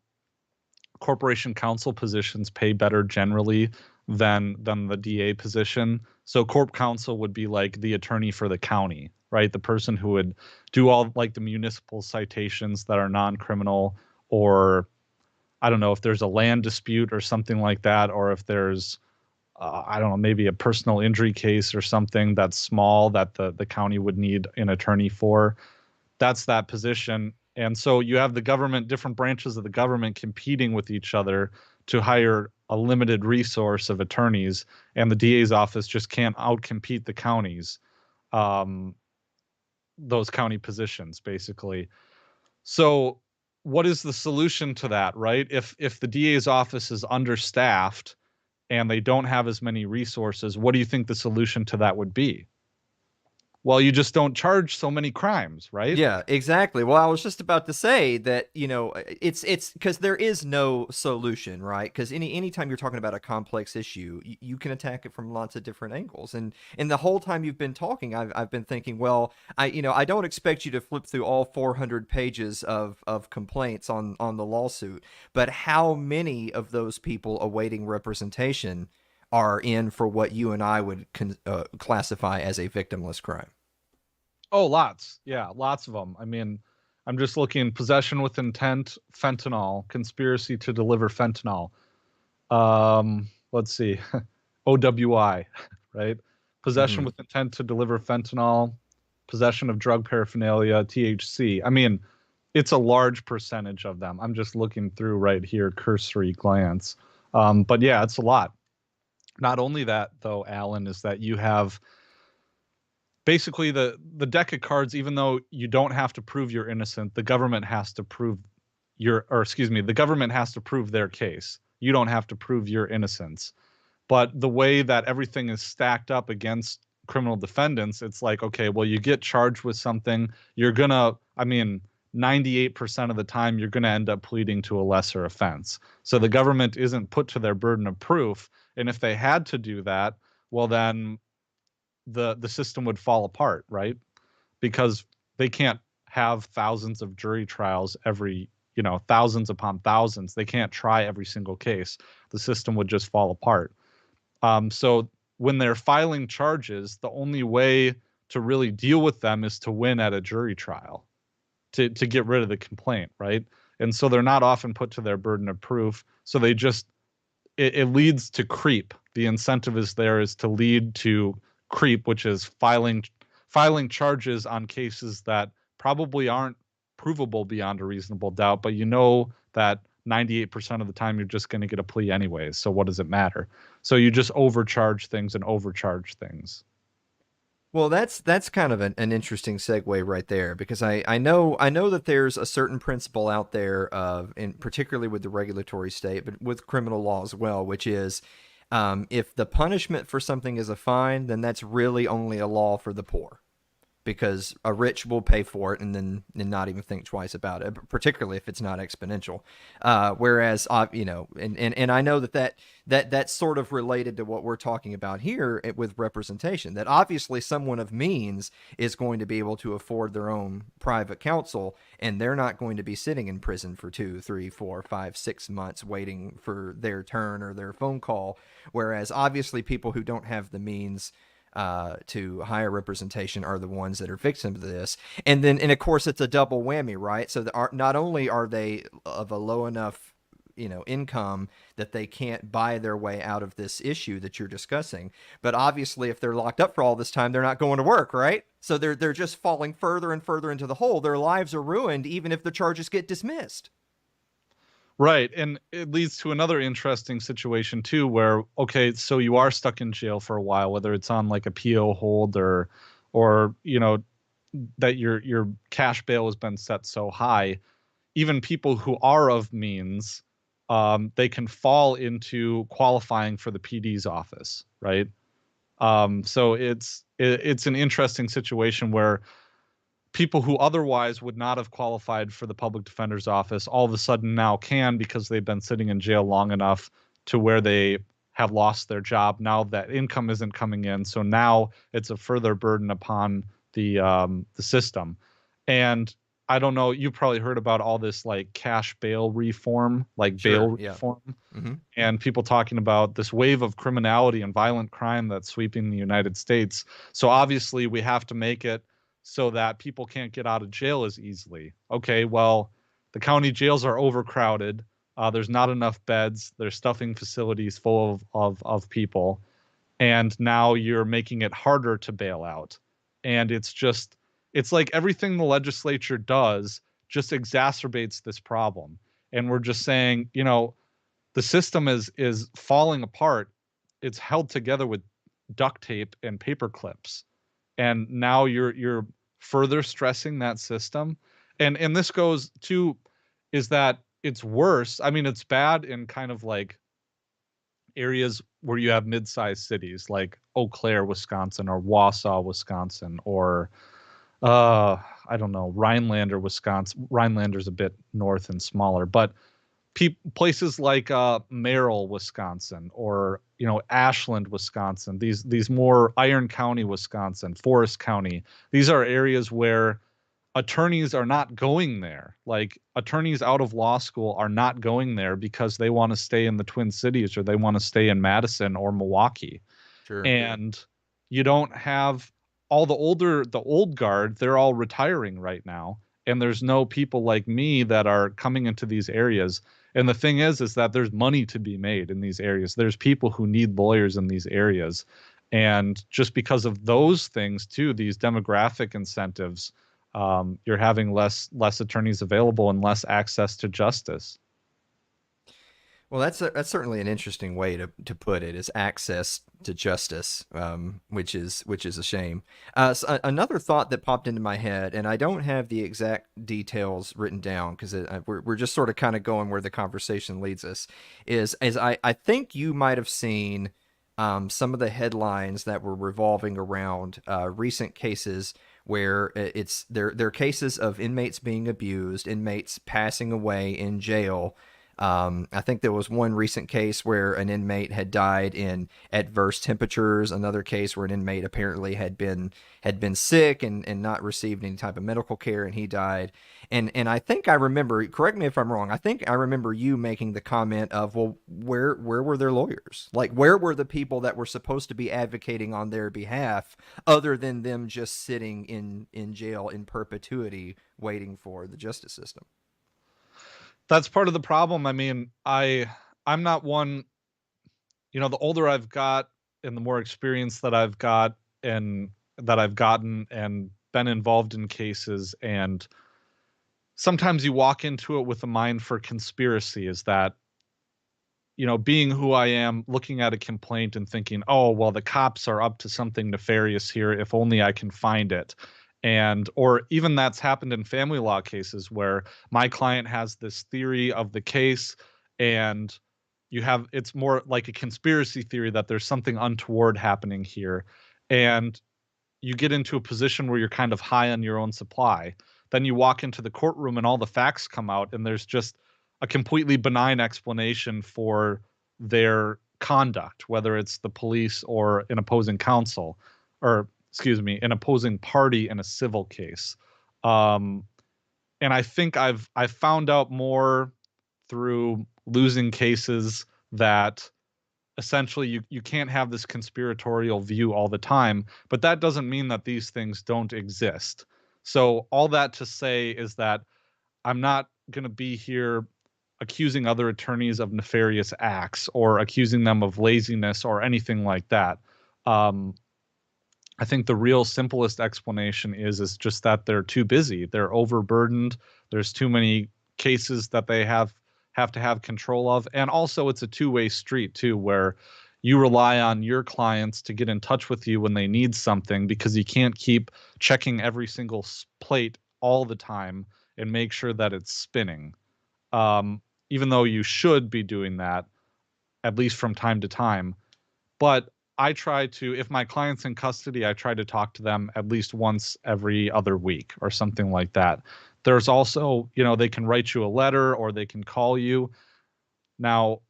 corporation counsel positions pay better generally than the DA position. So corp counsel would be like the attorney for the county, right? The person who would do all like the municipal citations that are non-criminal, or I don't know if there's a land dispute or something like that, or if there's, I don't know, maybe a personal injury case or something that's small that the county would need an attorney for. That's that position. And so you have the government, different branches of the government competing with each other to hire a limited resource of attorneys, and the DA's office just can't outcompete the counties, those county positions, basically. So what is the solution to that, right? If the DA's office is understaffed and they don't have as many resources, what do you think the solution to that would be? Well, you just don't charge so many crimes, right? Yeah, exactly. Well, I was just about to say that, it's because there is no solution, right? Because anytime you're talking about a complex issue, you can attack it from lots of different angles. And the whole time you've been talking, I've been thinking, well, I don't expect you to flip through all 400 pages of complaints on the lawsuit, but how many of those people awaiting representation are in for what you and I would classify as a victimless crime? Oh, lots. Yeah, lots of them. I mean, I'm just looking: possession with intent, fentanyl, conspiracy to deliver fentanyl. Let's see, OWI, right? Possession with intent to deliver fentanyl, possession of drug paraphernalia, THC. I mean, it's a large percentage of them. I'm just looking through right here, cursory glance. But yeah, it's a lot. Not only that, though, Alan, is that you have basically the deck of cards. Even though you don't have to prove you're innocent, the government has to prove the government has to prove their case. You don't have to prove your innocence. But the way that everything is stacked up against criminal defendants, it's like, okay, well, you get charged with something, you're gonna, 98% of the time, you're gonna end up pleading to a lesser offense. So the government isn't put to their burden of proof. And if they had to do that, well, then the system would fall apart, right? Because they can't have thousands of jury trials thousands upon thousands. They can't try every single case. The system would just fall apart. So when they're filing charges, the only way to really deal with them is to win at a jury trial, to get rid of the complaint, right? And so they're not often put to their burden of proof. So they just, it leads to creep. The incentive is to lead to creep, which is filing charges on cases that probably aren't provable beyond a reasonable doubt, but that 98% of the time you're just going to get a plea anyways. So what does it matter? So you just overcharge things. Well, that's kind of an interesting segue right there, because I know that there's a certain principle out there of, and particularly with the regulatory state, but with criminal law as well, which is if the punishment for something is a fine, then that's really only a law for the poor, because a rich will pay for it and not even think twice about it, particularly if it's not exponential. Whereas, and I know that's sort of related to what we're talking about here with representation, that obviously someone of means is going to be able to afford their own private counsel, and they're not going to be sitting in prison for 2, 3, 4, 5, 6 months waiting for their turn or their phone call. Whereas obviously people who don't have the means to hire representation are the ones that are victims of this. And of course it's a double whammy, right? So not only are they of a low enough income that they can't buy their way out of this issue that you're discussing, but obviously if they're locked up for all this time, they're not going to work, right? So they're just falling further and further into the hole. Their lives are ruined even if the charges get dismissed. Right. And it leads to another interesting situation too, where, okay, so you are stuck in jail for a while, whether it's on like a PO hold or that your cash bail has been set so high. Even people who are of means, they can fall into qualifying for the PD's office, right? So it's an interesting situation where people who otherwise would not have qualified for the public defender's office all of a sudden now can, because they've been sitting in jail long enough to where they have lost their job. Now that income isn't coming in, so now it's a further burden upon the system. And I don't know, you probably heard about all this like cash bail reform, like Sure, bail yeah. reform, Mm-hmm. and people talking about this wave of criminality and violent crime that's sweeping the United States. So obviously we have to make it so that people can't get out of jail as easily. Okay, well, the county jails are overcrowded. There's not enough beds. There's stuffing facilities full of people. And now you're making it harder to bail out. And it's like everything the legislature does just exacerbates this problem. And we're just saying, the system is falling apart. It's held together with duct tape and paper clips. And now you're further stressing that system. And this goes to, is that it's worse. I mean, it's bad in kind of like areas where you have mid-sized cities like Eau Claire, Wisconsin, or Wausau, Wisconsin, or I don't know, Rhinelander, Wisconsin. Rhinelander's a bit north and smaller, but places like Merrill, Wisconsin, or Ashland, Wisconsin. These more Iron County, Wisconsin, Forest County. These are areas where attorneys are not going there. Like attorneys out of law school are not going there because they want to stay in the Twin Cities or they want to stay in Madison or Milwaukee. Sure. And you don't have all the old guard, they're all retiring right now. And there's no people like me that are coming into these areas. And the thing is that there's money to be made in these areas. There's people who need lawyers in these areas. And just because of those things too, these demographic incentives, you're having less attorneys available and less access to justice. Well, that's certainly an interesting way to put it, is access to justice, which is a shame. So another thought that popped into my head, and I don't have the exact details written down because we're just sort of kind of going where the conversation leads us, is I think you might have seen some of the headlines that were revolving around recent cases where they're cases of inmates being abused, inmates passing away in jail. I think there was one recent case where an inmate had died in adverse temperatures. Another case where an inmate apparently had been sick and not received any type of medical care, and he died. And I think I remember, correct me if I'm wrong, I think I remember you making the comment of, well, where were their lawyers? Like, where were the people that were supposed to be advocating on their behalf, other than them just sitting in jail in perpetuity waiting for the justice system? That's part of the problem. I mean, I'm not one, the older I've got and the more experience that I've got and that I've gotten and been involved in cases, and sometimes you walk into it with a mind for conspiracy, is that, being who I am, looking at a complaint and thinking, oh, well, the cops are up to something nefarious here, if only I can find it. Or even that's happened in family law cases where my client has this theory of the case, and it's more like a conspiracy theory that there's something untoward happening here. And you get into a position where you're kind of high on your own supply. Then you walk into the courtroom and all the facts come out, and there's just a completely benign explanation for their conduct, whether it's the police or an opposing counsel, or an opposing party in a civil case. And I think I've found out more through losing cases that essentially you can't have this conspiratorial view all the time, but that doesn't mean that these things don't exist. So all that to say is that I'm not going to be here accusing other attorneys of nefarious acts or accusing them of laziness or anything like that. I think the real simplest explanation is just that they're too busy. They're overburdened. There's too many cases that they have to have control of. And also it's a two-way street too, where you rely on your clients to get in touch with you when they need something, because you can't keep checking every single plate all the time and make sure that it's spinning. Even though you should be doing that, at least from time to time. But I try to, if my client's in custody, I try to talk to them at least once every other week or something like that. There's also, they can write you a letter or they can call you. Now,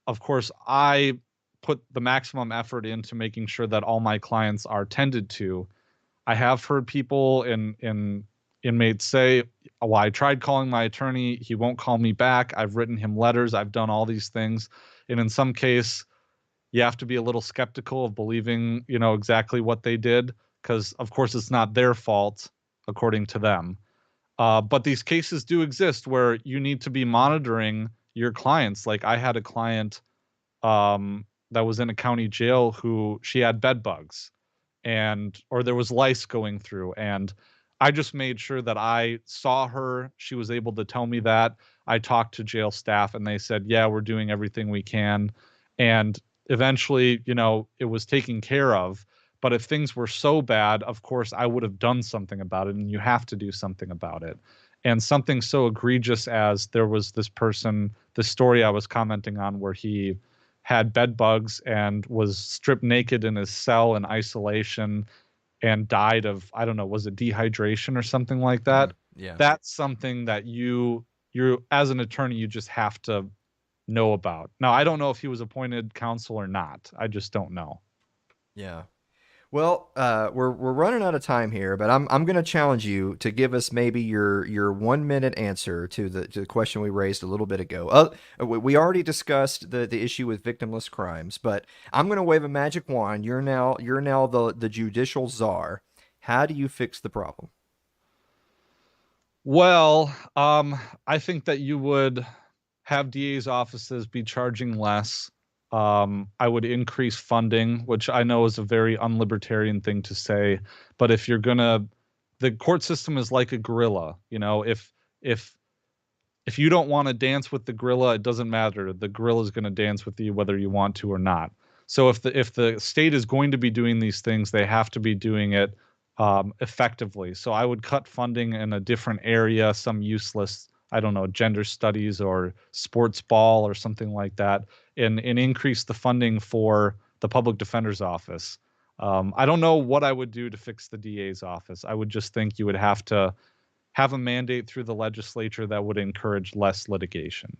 of course, I put the maximum effort into making sure that all my clients are tended to. I have heard people in inmates say, well, I tried calling my attorney. He won't call me back. I've written him letters. I've done all these things. And in some case, you have to be a little skeptical of believing, exactly what they did, because of course it's not their fault, according to them. But these cases do exist where you need to be monitoring your clients. Like I had a client that was in a county jail who she had bed bugs, or there was lice going through. And I just made sure that I saw her. She was able to tell me that. I talked to jail staff and they said, yeah, we're doing everything we can. And eventually, it was taken care of. But if things were so bad, of course, I would have done something about it, and you have to do something about it. And something so egregious as there was this person, the story I was commenting on, where he had bed bugs and was stripped naked in his cell in isolation and died of, I don't know, was it dehydration or something like that? Yeah. That's something that you're as an attorney, you just have to know about. Now, I don't know if he was appointed counsel or not. I just don't know. Yeah. Well, we're running out of time here, but I'm going to challenge you to give us maybe your 1 minute answer to the question we raised a little bit ago. We already discussed the issue with victimless crimes, but I'm going to wave a magic wand. You're now the judicial czar. How do you fix the problem? Well, I think that you would have DA's offices be charging less. I would increase funding, which I know is a very unlibertarian thing to say, but if you're gonna, the court system is like a gorilla. You know, if you don't want to dance with the gorilla, it doesn't matter. The gorilla is going to dance with you whether you want to or not. So if the state is going to be doing these things, they have to be doing it effectively. So I would cut funding in a different area, some useless, I don't know, gender studies or sports ball or something like that, and increase the funding for the public defender's office. I don't know what I would do to fix the DA's office. I would just think you would have to have a mandate through the legislature that would encourage less litigation.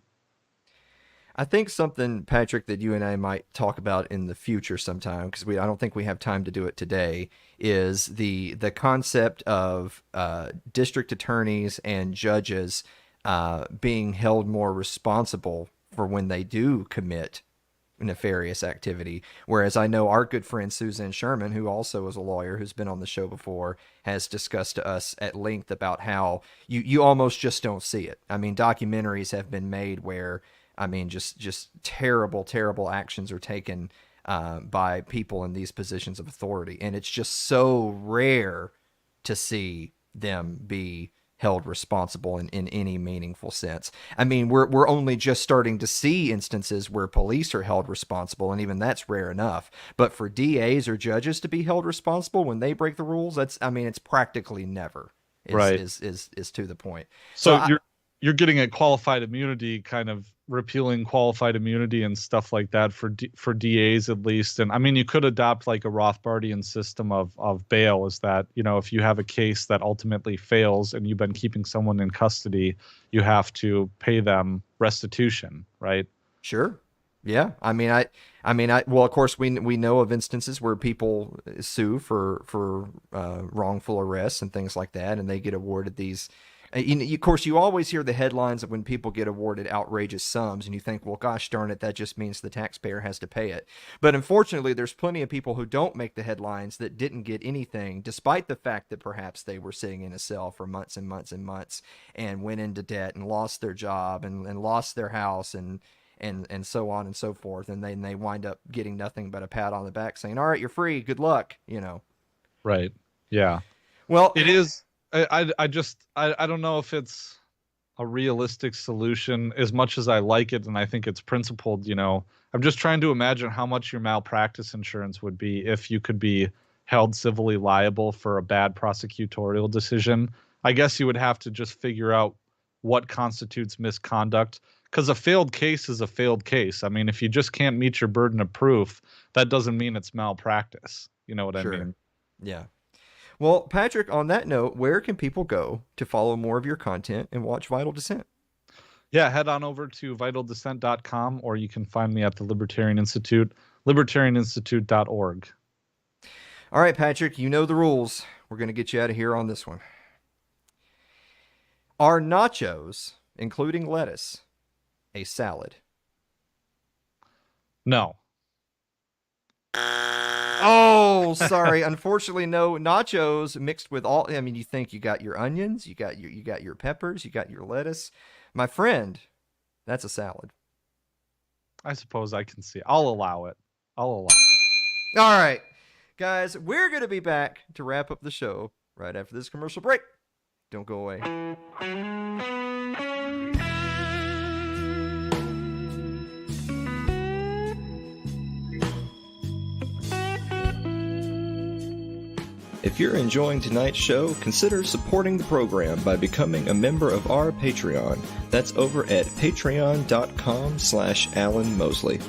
I think something, Patrick, that you and I might talk about in the future sometime, because I don't think we have time to do it today, is the concept of district attorneys and judges being held more responsible for when they do commit nefarious activity. Whereas I know our good friend Suzanne Sherman, who also is a lawyer who's been on the show before, has discussed to us at length about how you almost just don't see it. I mean, documentaries have been made where, I mean, just terrible actions are taken by people in these positions of authority. And it's just so rare to see them be held responsible in any meaningful sense. I mean, we're only just starting to see instances where police are held responsible, and even that's rare enough. But for DAs or judges to be held responsible when they break the rules, it's practically never. Right. Is to the point. So you're getting at qualified immunity, kind of repealing qualified immunity and stuff like that for DAs at least. And I mean, you could adopt like a Rothbardian system of bail, is that, you know, if you have a case that ultimately fails and you've been keeping someone in custody, you have to pay them restitution, right? Sure. Yeah. I mean, well, of course, we know of instances where people sue for wrongful arrests and things like that, and they get awarded these. Of course, you always hear the headlines of when people get awarded outrageous sums, and you think, well, gosh darn it, that just means the taxpayer has to pay it. But unfortunately, there's plenty of people who don't make the headlines that didn't get anything, despite the fact that perhaps they were sitting in a cell for months and months and months and went into debt and lost their job and lost their house and so on and so forth. And then they wind up getting nothing but a pat on the back saying, all right, you're free. Good luck, you know. Right. Yeah. Well, it is. I don't know if it's a realistic solution as much as I like it, and I think it's principled. You know, I'm just trying to imagine how much your malpractice insurance would be if you could be held civilly liable for a bad prosecutorial decision. I guess you would have to just figure out what constitutes misconduct, because a failed case is a failed case. I mean, if you just can't meet your burden of proof, that doesn't mean it's malpractice. You know what Sure. I mean? Yeah. Well, Patrick, on that note, where can people go to follow more of your content and watch Vital Dissent? Yeah, head on over to vitaldissent.com, or you can find me at the Libertarian Institute, libertarianinstitute.org. All right, Patrick, you know the rules. We're going to get you out of here on this one. Are nachos, including lettuce, a salad? No. Oh, sorry. Unfortunately, no. Nachos mixed with all. I mean, you think you got your onions, you got your peppers, you got your lettuce. My friend, that's a salad. I suppose I can see. I'll allow it. All right, guys, we're going to be back to wrap up the show right after this commercial break. Don't go away. If you're enjoying tonight's show, consider supporting the program by becoming a member of our Patreon. That's over at patreon.com/Alan Mosley.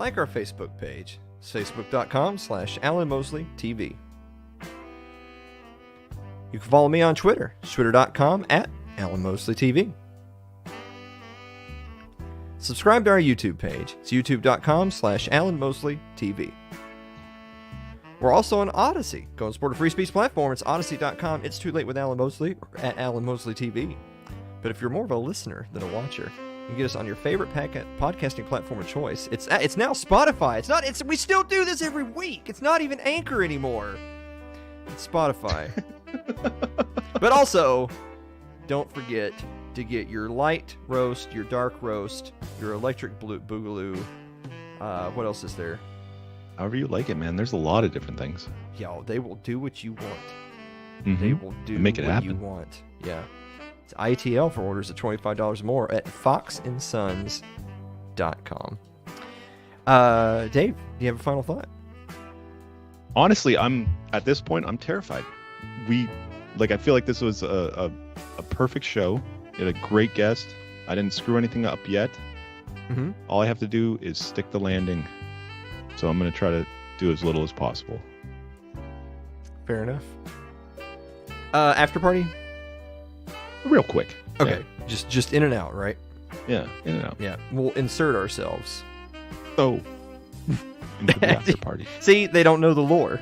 like our Facebook page. It's facebook.com/AlanMosleyTV. You can follow me on Twitter. It's twitter.com/AlanMosleyTV. Subscribe to our YouTube page. It's youtube.com/AlanMosleyTV. We're also on Odyssey. Go and support a free speech platform. It's odyssey.com. It's Too Late with Alan Mosley, or at Alan Mosley TV. But if you're more of a listener than a watcher, you can get us on your favorite podcasting platform of choice. It's now Spotify. We still do this every week. It's not even Anchor anymore. It's Spotify. But also, don't forget to get your light roast, your dark roast, your electric boogaloo. What else is there? However you like it, man. There's a lot of different things. Yo, they will do what you want. Mm-hmm. They will do Make it what happen. you want. Yeah. It's ITL for orders of $25 or more at foxandsons.com. Dave, do you have a final thought? Honestly, at this point, I'm terrified. I feel like this was a perfect show. You had a great guest. I didn't screw anything up yet. Mm-hmm. All I have to do is stick the landing. So I'm going to try to do as little as possible. Fair enough. After party? Real quick. Okay. Just in and out, right? Yeah, in and out. Yeah. We'll insert ourselves. So, into the after party. See, they don't know the lore.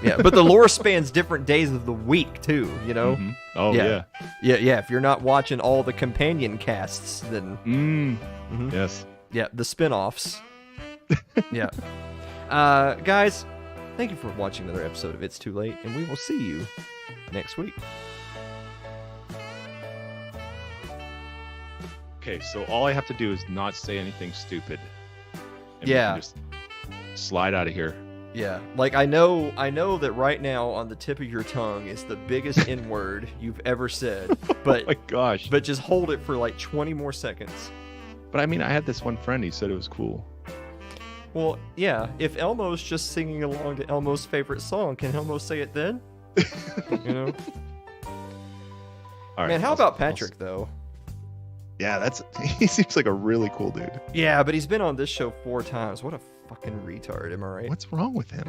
Yeah, but the lore spans different days of the week, too, you know? Mm-hmm. Oh, Yeah. Yeah, if you're not watching all the companion casts, then... Mhm. Yes. Yeah, the spin-offs. Yeah. Guys, thank you for watching another episode of It's Too Late, and we will see you next week. Okay, so all I have to do is not say anything stupid. And Yeah. we can just slide out of here. Yeah, like I know that right now on the tip of your tongue is the biggest N-word you've ever said, but Oh my gosh. but just hold it for like 20 more seconds. But I mean, I had this one friend, he said it was cool. Well, yeah, if Elmo's just singing along to Elmo's favorite song, can Elmo say it then? You know? All right, Man, how I'll- about I'll- Patrick, though? Yeah, he seems like a really cool dude. Yeah, but he's been on this show 4 times. What a fucking retard, am I right? What's wrong with him?